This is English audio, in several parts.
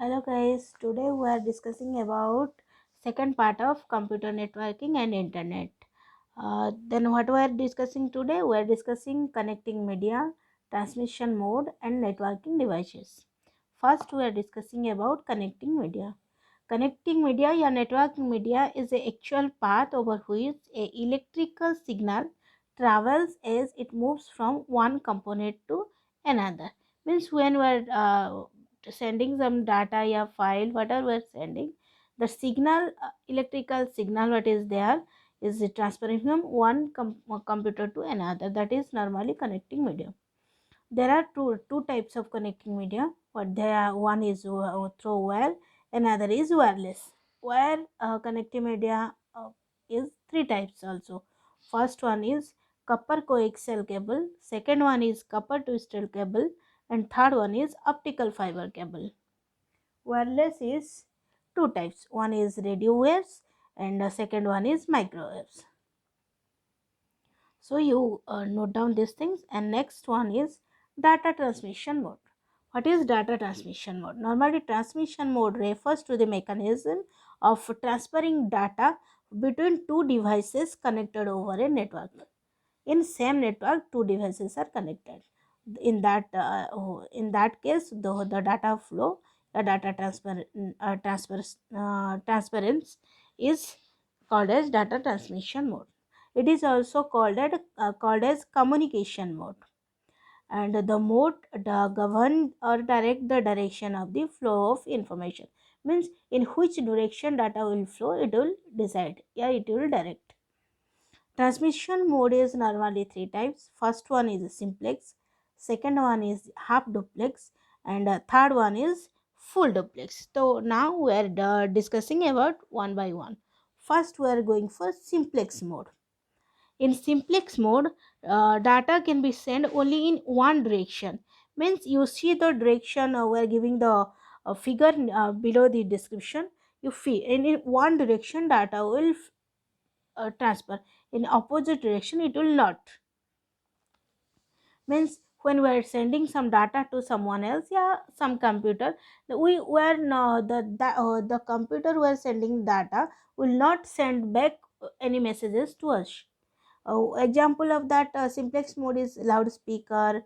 Hello guys, today we are discussing about second part of computer networking and internet. Then what we are discussing today? We are discussing connecting media, transmission mode and networking devices. First we are discussing about connecting media. Connecting media or networking media is the actual path over which a electrical signal travels as it moves from one component to another. Means when we are sending some data or file, whatever we are sending, the signal, electrical signal what is there is transferring from one computer to another. That is normally connecting media. There are two types of connecting media. What they are, one is through wire, another is wireless. Wire connecting media is three types also. First one is copper coaxial cable, second one is copper twisted cable, and third one is optical fiber cable. Wireless is two types. One is radio waves and the second one is microwaves. So you note down these things. And next one is data transmission mode. What is data transmission mode? Normally transmission mode refers to the mechanism of transferring data between two devices connected over a network. In same network two devices are connected. In that case the data flow, the data transference is called as data transmission mode. It is also called as communication mode, and the mode govern or direct the direction of the flow of information. Means in which direction data will flow, it will decide, it will direct. Transmission mode is normally three types. First one is simplex, second one is half duplex, and third one is full duplex. So now we are discussing about one by one. First we are going for simplex mode. In simplex mode, data can be sent only in one direction. Means you see the direction, we are giving the figure below the description. You feel in one direction data will transfer, in opposite direction it will not. Means when we are sending some data to someone else, some computer, we were no, the computer we are sending data will not send back any messages to us. Example of that simplex mode is loudspeaker,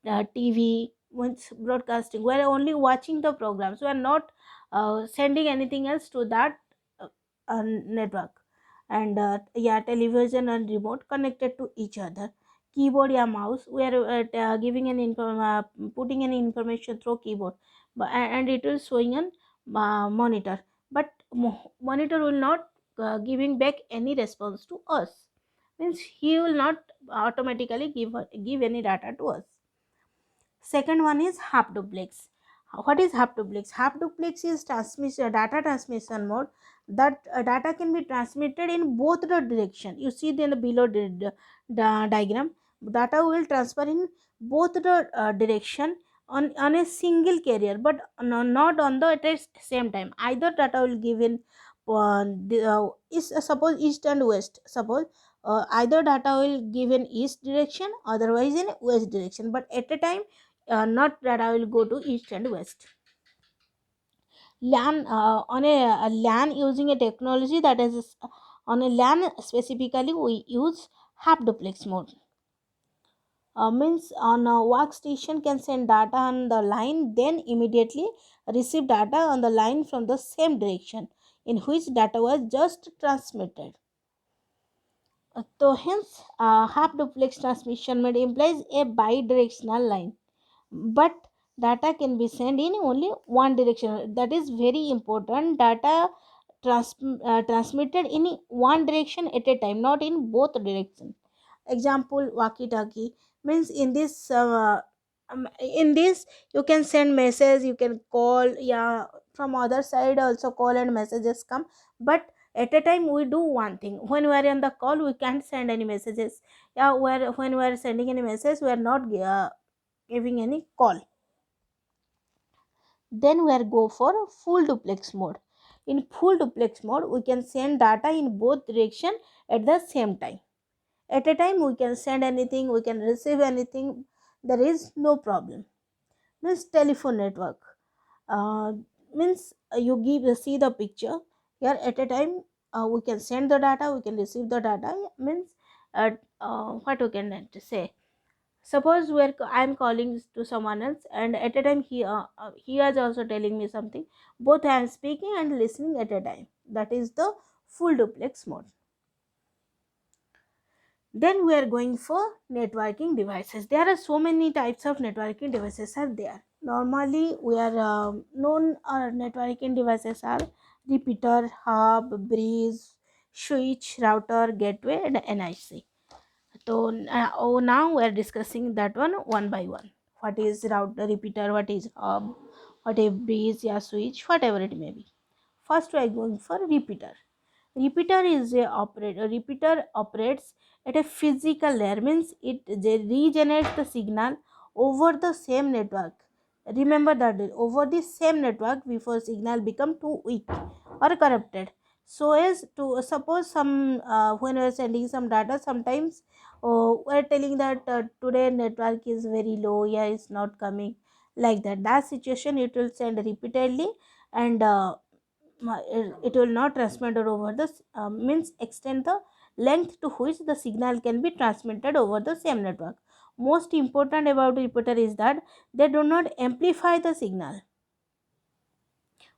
TV. Once broadcasting, we are only watching the programs, we are not sending anything else to that network. And television and remote connected to each other. Keyboard or mouse, we are giving putting any information through keyboard, and it is showing an monitor, but monitor will not giving back any response to us. Means he will not automatically give any data to us. Second one is half duplex. What is half duplex? Half duplex is data transmission mode, that data can be transmitted in both the direction. You see in the below the diagram, data will transfer in both the direction on a single carrier, but not on the at the same time. Either data will give in suppose east and west. Suppose either data will give in east direction, otherwise in west direction, but at a time not that I will go to east and west. LAN on a LAN using a technology that is on a LAN specifically we use half duplex mode. Means on a workstation can send data on the line, then immediately receive data on the line from the same direction in which data was just transmitted. So hence half duplex transmission mode implies a bidirectional line, but data can be sent in only one direction. That is very important. Data transmitted in one direction at a time, not in both directions. Example, walkie talkie. Means in this you can send message, you can call, from other side also call and messages come, but at a time we do one thing. When we are on the call we can't send any messages. When we are sending any message, we are not giving any call. Then we are go for full duplex mode. In full duplex mode we can send data in both direction at the same time. At a time we can send anything, we can receive anything, there is no problem. Means telephone network. uh, means you give see the picture here at a time. We can send the data, we can receive the data. Means what we can say, suppose I'm calling to someone else, and at a time he is also telling me something. Both I am speaking and listening at a time. That is the full duplex mode. Then we are going for networking devices. There are so many types of networking devices are there. Normally we are known networking devices are repeater, hub, bridge, switch, router, gateway, and NIC. So now we are discussing that one by one. What is router, repeater, what is hub, what is bridge, yeah, switch, whatever it may be. First we are going for repeater. Repeater operates at a physical layer, means it regenerates the signal over the same network. Remember that over the same network before signal become too weak or corrupted. So as to suppose some when we are sending some data, sometimes we are telling that today network is very low, yeah, it's not coming, like that. That situation it will send repeatedly, and it will not transmit over the means extend the length to which the signal can be transmitted over the same network. Most important about repeater is that they do not amplify the signal.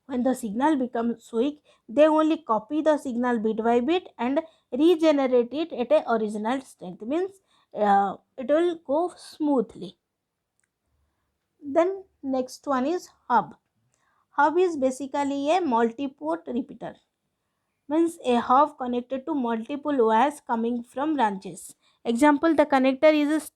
When the signal becomes weak, they only copy the signal bit by bit and regenerate it at a original strength, means it will go smoothly. Then next one is hub. Hub is basically a multi-port repeater, means a hub connected to multiple wires coming from branches. Example, the connector is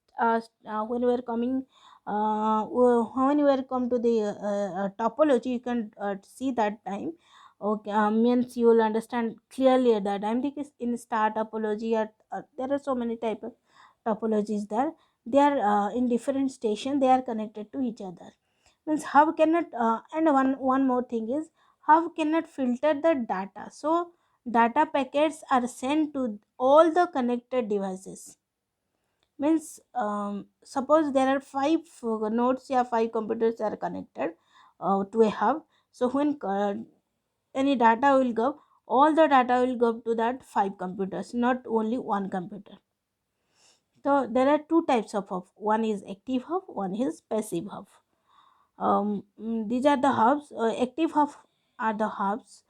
when we are coming when we are come to the topology, you can see that time. Okay, means you will understand clearly at that time, because in star topology there are so many type of topologies there. They are in different station, they are connected to each other. Means hub cannot and one more thing is, hub cannot filter the data. So data packets are sent to all the connected devices. Means suppose there are five nodes, yeah, five computers are connected to a hub. So when any data will go, all the data will go to that five computers, not only one computer. So there are two types of hub. One is active hub, one is passive hub. These are the hubs. Active hubs are the hubs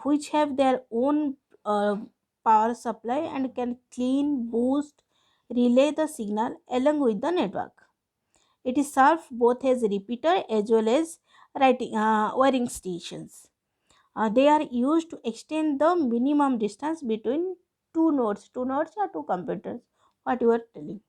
which have their own power supply and can clean, boost, relay the signal along with the network. It is served both as repeater as well as wiring stations. They are used to extend the minimum distance between two nodes. Two nodes are two computers. What you are telling.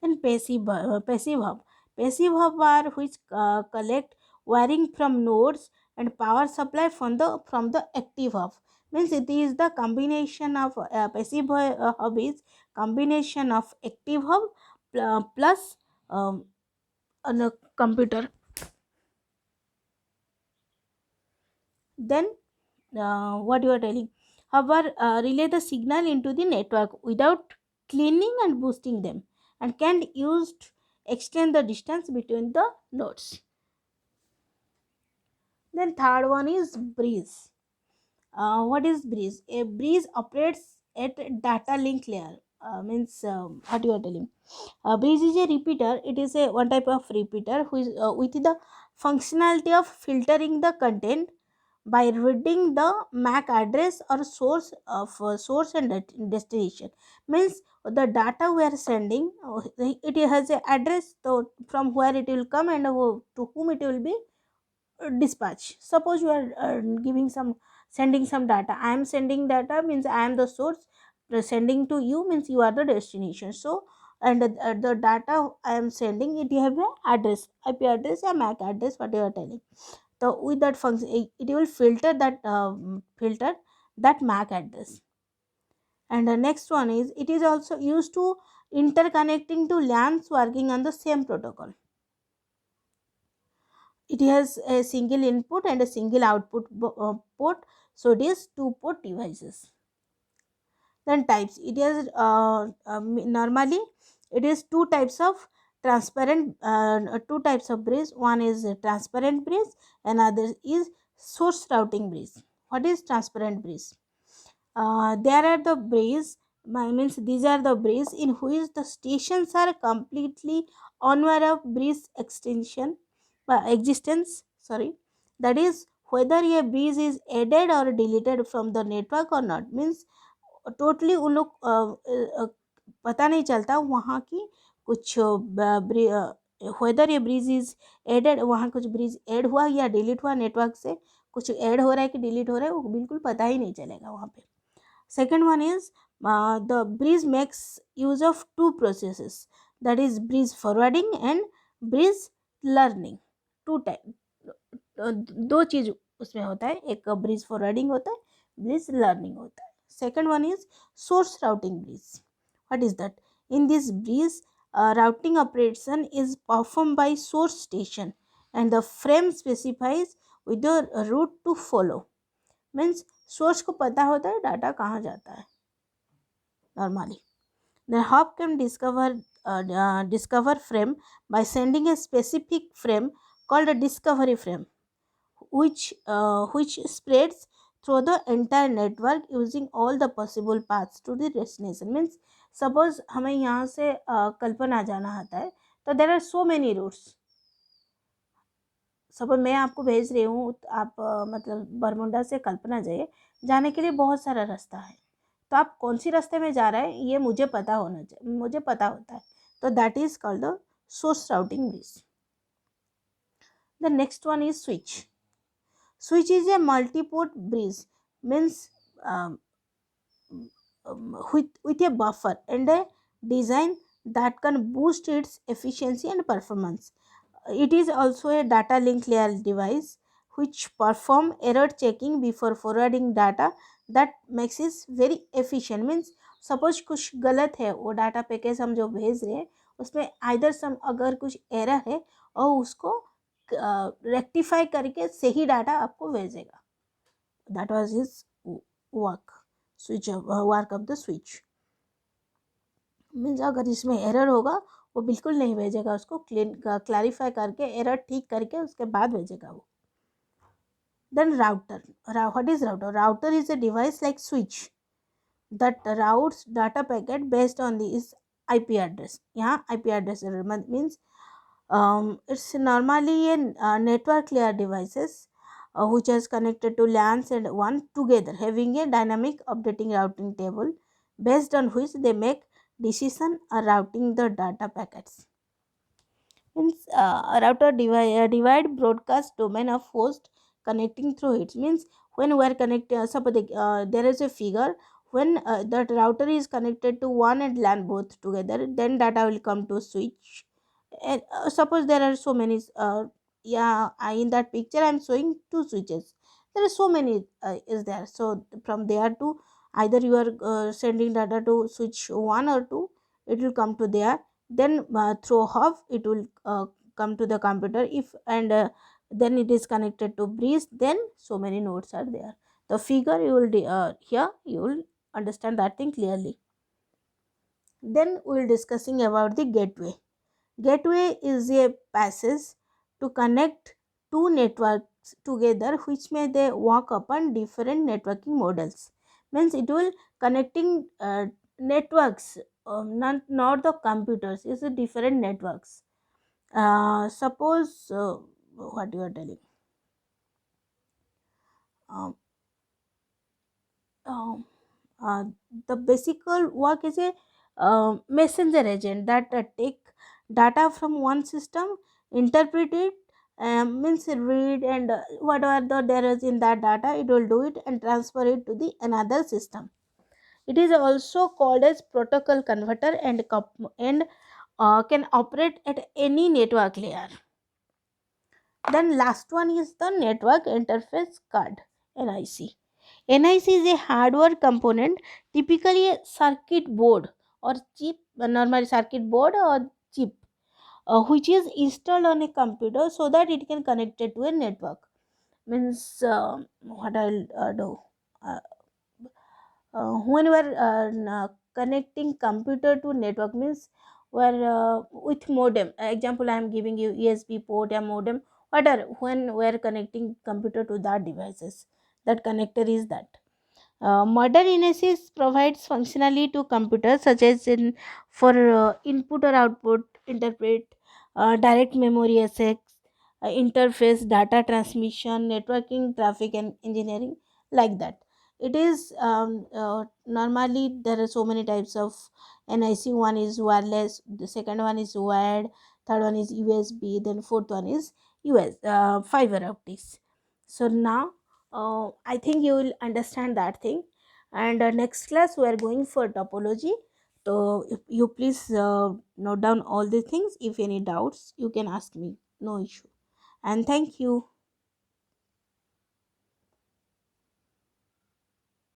And passive hub. Passive hub are which collect wiring from nodes and power supply from the active hub. Means it is the combination of passive hub is combination of active hub plus a computer. Then what you are telling, however, relay the signal into the network without cleaning and boosting them, and can use to extend the distance between the nodes. Then third one is breeze. What is breeze? A breeze operates at data link layer. Means what you are telling. Breeze is a repeater. It is a one type of repeater who is with the functionality of filtering the content by reading the MAC address or source of source and destination. Means the data we are sending, it has a address, so from where it will come and to whom it will be dispatch. Suppose you are giving some sending some data, I am sending data, means I am the source, the sending to you means you are the destination. So and the data I am sending, it have a address, IP address or MAC address, what you are telling. So with that function it will filter that MAC address. And the next one is, it is also used to interconnecting to LANs working on the same protocol. It has a single input and a single output port, so it is two port devices. Then types, it is normally it is two types of transparent, two types of bridge. One is a transparent bridge, another is source routing bridge. What is transparent bridge? There are the bridges, means these are the bridges in which the stations are completely unaware of bridge extension existence. Sorry, that is whether a bridge is added or deleted from the network or not. Means totally उन लोग पता नहीं चलता वहाँ की कुछ weather ये bridge is added, वहाँ कुछ ब्रिज ऐड हुआ या डिलीट हुआ, नेटवर्क से कुछ ऐड हो रहा है कि डिलीट हो रहा है, वो बिल्कुल पता ही नहीं चलेगा वहाँ पे. Second one is the bridge makes use of two processes, that is bridge forwarding and bridge learning. Two type, दो चीज उसमें होता है, एक ब्रिज फॉरवर्डिंग होता है, ब्रिज लर्निंग होता है. Second one is source routing bridge. What is that? In this bridge routing operation is performed by source station and the frame specifies with the route to follow. Means source को पता होता है data कहाँ जाता है normally. The hop can discover frame by sending a specific frame called a discovery frame, which spreads through the entire network using all the possible paths to the destination. Means suppose हमें यहाँ से कल्पना जाना आता है, तो there are so many routes. Suppose मैं आपको भेज रही हूँ, आप मतलब बरमुंडा से कल्पना जाइए, जाने के लिए बहुत सारा रास्ता है, तो आप कौन सी रास्ते में जा रहे हैं ये मुझे पता होना चाहिए, मुझे पता होता है, तो that is called the source routing bridge. The next one is switch. Switch is a multiport bridge. Means with a buffer and a design that can boost its efficiency and performance. It is also a data link layer device which perform error checking before forwarding data, that makes it very efficient. Means suppose कुछ गलत है, वो data package हम जो भेज रहे हैं उसमें आइदर सम अगर कुछ एरर है और उसको रेक्टिफाई करके सही डाटा आपको भेजेगा. That was his work, switch work of the switch. Means अगर इसमें एरर होगा वो बिल्कुल नहीं भेजेगा, उसको क्लैरिफाई करके एरर ठीक करके उसके बाद भेजेगा वो. Then router. What is router? Router is a device like switch that routes data packet based on this IP address. यहाँ IP address means it's normally a network layer devices which is connected to LANs and WAN together, having a dynamic updating routing table based on which they make decision routing the data packets. Means router divide broadcast domain of host connecting through it. Means when we are connected, suppose there is a figure, when that router is connected to WAN and LAN both together, then data will come to switch. And suppose there are so many in that picture I am showing two switches, there are so many is there, so from there to either you are sending data to switch 1 or 2, it will come to there, then through hub it will come to the computer, if and then it is connected to bridge, then so many nodes are there. The figure you will here you will understand that thing clearly. Then we will discussing about the gateway. Gateway is a passage to connect two networks together which may they work upon different networking models. Means it will connecting networks, not the computers, it's a different networks. Suppose what you are telling, um, um, uh, the basic work is a messenger agent that take data from one system, interpret it, means read and whatever there is in that data, it will do it and transfer it to the another system. It is also called as protocol converter and can operate at any network layer. Then last one is the network interface card, NIC. NIC is a hardware component, typically a circuit board or chip, normal circuit board or chip, which is installed on a computer so that it can connect it to a network. Means what I'll do. When we are connecting computer to network, means where with modem, example I am giving you, USB port or modem, whatever, when we are connecting computer to that devices, that connector is that. Modern NSS provides functionality to computers such as in for input or output, interpret, direct memory access, interface, data transmission, networking, traffic, and engineering, like that. It is normally there are so many types of NIC. One is wireless, the second one is wired, third one is USB, then fourth one is fiber optics. So now I think you will understand that thing. And next class we are going for topology. So if you please note down all the things. If any doubts, you can ask me. No issue. And thank you.